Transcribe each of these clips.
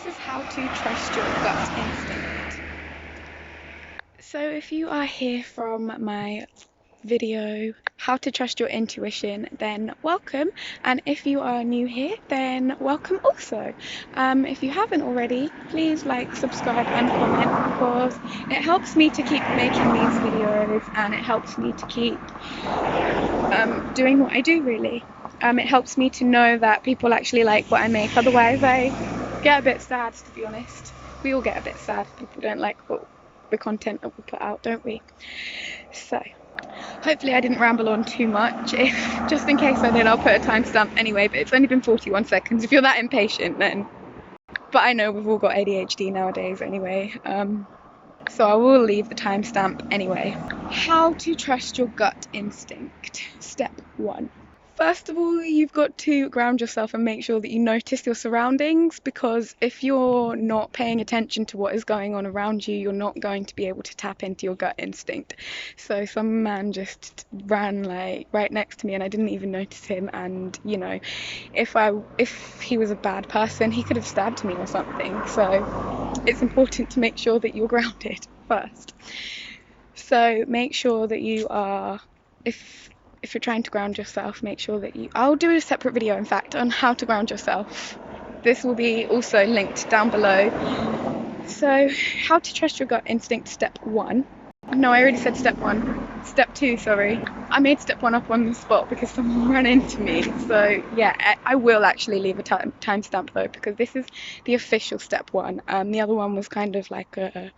This is how to trust your gut instinct. So if you are here from my video how to trust your intuition, then welcome, and if you are new here, then welcome also. If you haven't already, please like, subscribe and comment, because it helps me to keep making these videos, and it helps me to keep doing what I do, really. It helps me to know that people actually like what I make. Otherwise I get a bit sad, to be honest. We all get a bit sad if people don't like the content that we put out, don't we? So hopefully I didn't ramble on too much. Just in case I did, I'll put a timestamp anyway, but it's only been 41 seconds. If you're that impatient, then... But I know we've all got ADHD nowadays anyway, so I will leave the timestamp anyway. How to trust your gut instinct. Step 1. First of all, you've got to ground yourself and make sure that you notice your surroundings, because if you're not paying attention to what is going on around you, you're not going to be able to tap into your gut instinct. So some man just ran like right next to me and I didn't even notice him, and you know, if he was a bad person, he could have stabbed me or something. So it's important to make sure that you're grounded first. So make sure that you are, if you're trying to ground yourself, make sure that I'll do a separate video, in fact, on how to ground yourself. This will be also linked down below. So, how to trust your gut instinct, step 1. No, I already said step 1. Step 2, sorry. I made step 1 up on the spot because someone ran into me. So, yeah, I will actually leave a timestamp though, because this is the official step 1. The other one was kind of like a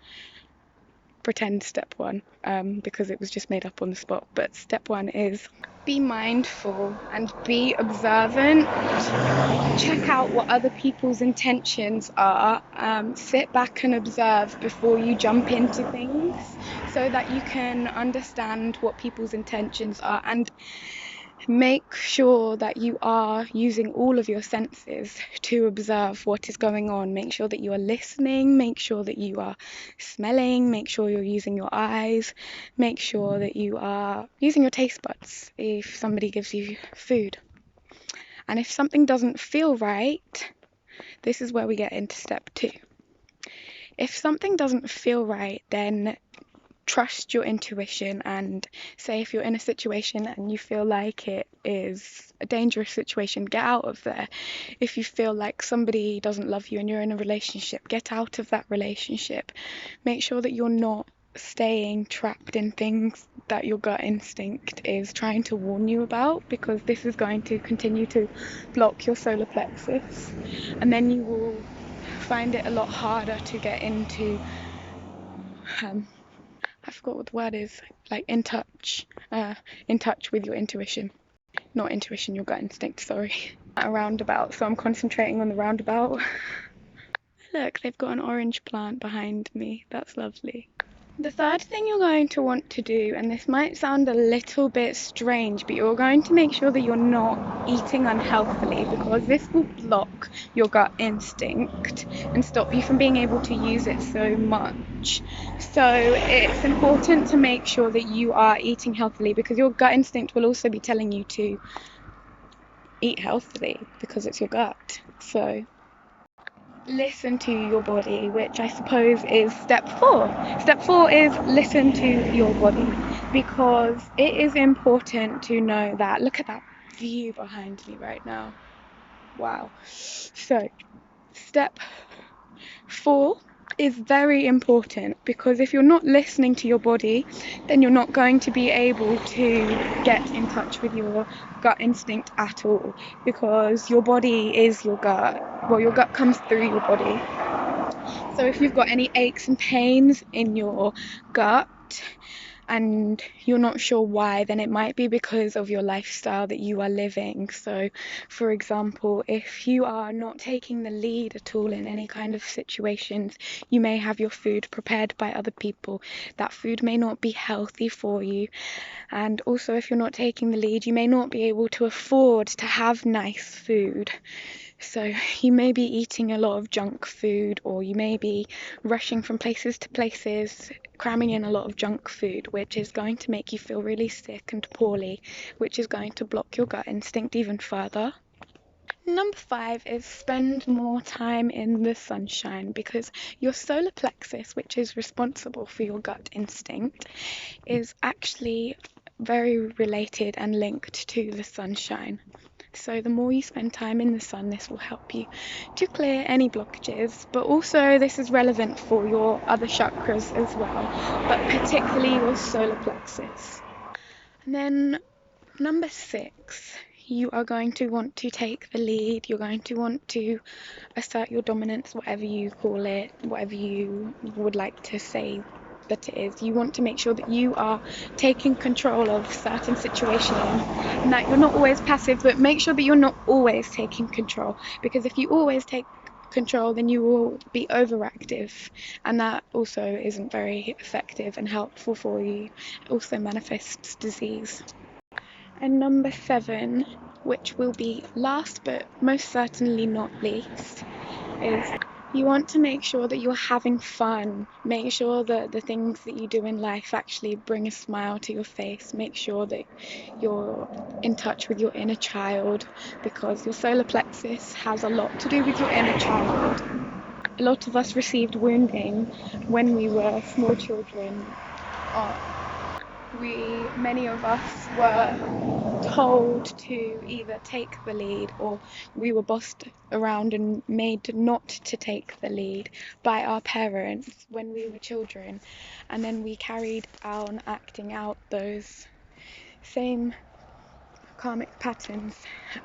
pretend step 1, because it was just made up on the spot. But step 1 is be mindful and be observant. Check out what other people's intentions are. Sit back and observe before you jump into things, so that you can understand what people's intentions are, and make sure that you are using all of your senses to observe what is going on. Make sure that you are listening, make sure that you are smelling, make sure you're using your eyes, make sure that you are using your taste buds if somebody gives you food. And if something doesn't feel right, this is where we get into step 2. If something doesn't feel right, then trust your intuition, and say if you're in a situation and you feel like it is a dangerous situation, get out of there. If you feel like somebody doesn't love you and you're in a relationship, get out of that relationship. Make sure that you're not staying trapped in things that your gut instinct is trying to warn you about, because this is going to continue to block your solar plexus, and then you will find it a lot harder to get into I forgot what the word is, like in touch with your intuition. Not intuition, your gut instinct, sorry. A roundabout, so I'm concentrating on the roundabout. Look, they've got an orange plant behind me, that's lovely. The third thing you're going to want to do, and this might sound a little bit strange, but you're going to make sure that you're not eating unhealthily, because this will block your gut instinct and stop you from being able to use it so much. So it's important to make sure that you are eating healthily, because your gut instinct will also be telling you to eat healthily because it's your gut. So listen to your body, which I suppose is step 4. Step 4 is listen to your body, because it is important to know that. Look at that view behind me right now. Wow. So step 4 is very important, because if you're not listening to your body, then you're not going to be able to get in touch with your gut instinct at all, because your body is your gut. Well, your gut comes through your body. So if you've got any aches and pains in your gut and you're not sure why, then it might be because of your lifestyle that you are living. So for example, if you are not taking the lead at all in any kind of situations, you may have your food prepared by other people. That food may not be healthy for you. And also, if you're not taking the lead, you may not be able to afford to have nice food. So you may be eating a lot of junk food, or you may be rushing from places to places, cramming in a lot of junk food, which is going to make you feel really sick and poorly, which is going to block your gut instinct even further. Number 5 is spend more time in the sunshine, because your solar plexus, which is responsible for your gut instinct, is actually very related and linked to the sunshine. So the more you spend time in the sun, this will help you to clear any blockages, but also this is relevant for your other chakras as well, but particularly your solar plexus. And then number 6, you are going to want to take the lead. You're going to want to assert your dominance, whatever you call it, whatever you would like to say that it is. You want to make sure that you are taking control of certain situations, and that you're not always passive, but make sure that you're not always taking control, because if you always take control, then you will be overactive, and that also isn't very effective and helpful for you. It also manifests disease. And number 7, which will be last but most certainly not least, is you want to make sure that you're having fun. Make sure that the things that you do in life actually bring a smile to your face. Make sure that you're in touch with your inner child, because your solar plexus has a lot to do with your inner child. A lot of us received wounding when we were small children. Many of us were told to either take the lead, or we were bossed around and made not to take the lead by our parents when we were children, and then we carried on acting out those same karmic patterns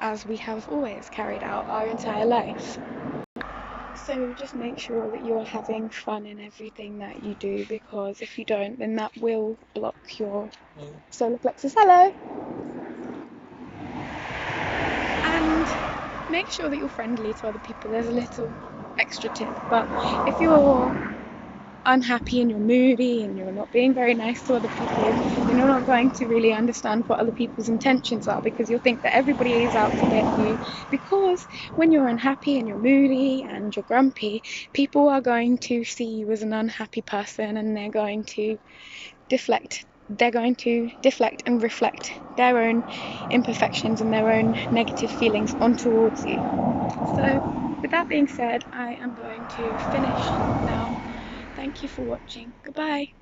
as we have always carried out our entire life. So just make sure that you're having fun in everything that you do, because if you don't, then that will block your solar plexus. Hello! And make sure that you're friendly to other people. There's a little extra tip, but if you're unhappy and you're moody and you're not being very nice to other people, then you're not going to really understand what other people's intentions are, because you'll think that everybody is out to get you. Because when you're unhappy and you're moody and you're grumpy, people are going to see you as an unhappy person, and they're going to deflect and reflect their own imperfections and their own negative feelings on towards you. So with that being said, I am going to finish now. Thank you for watching. Goodbye.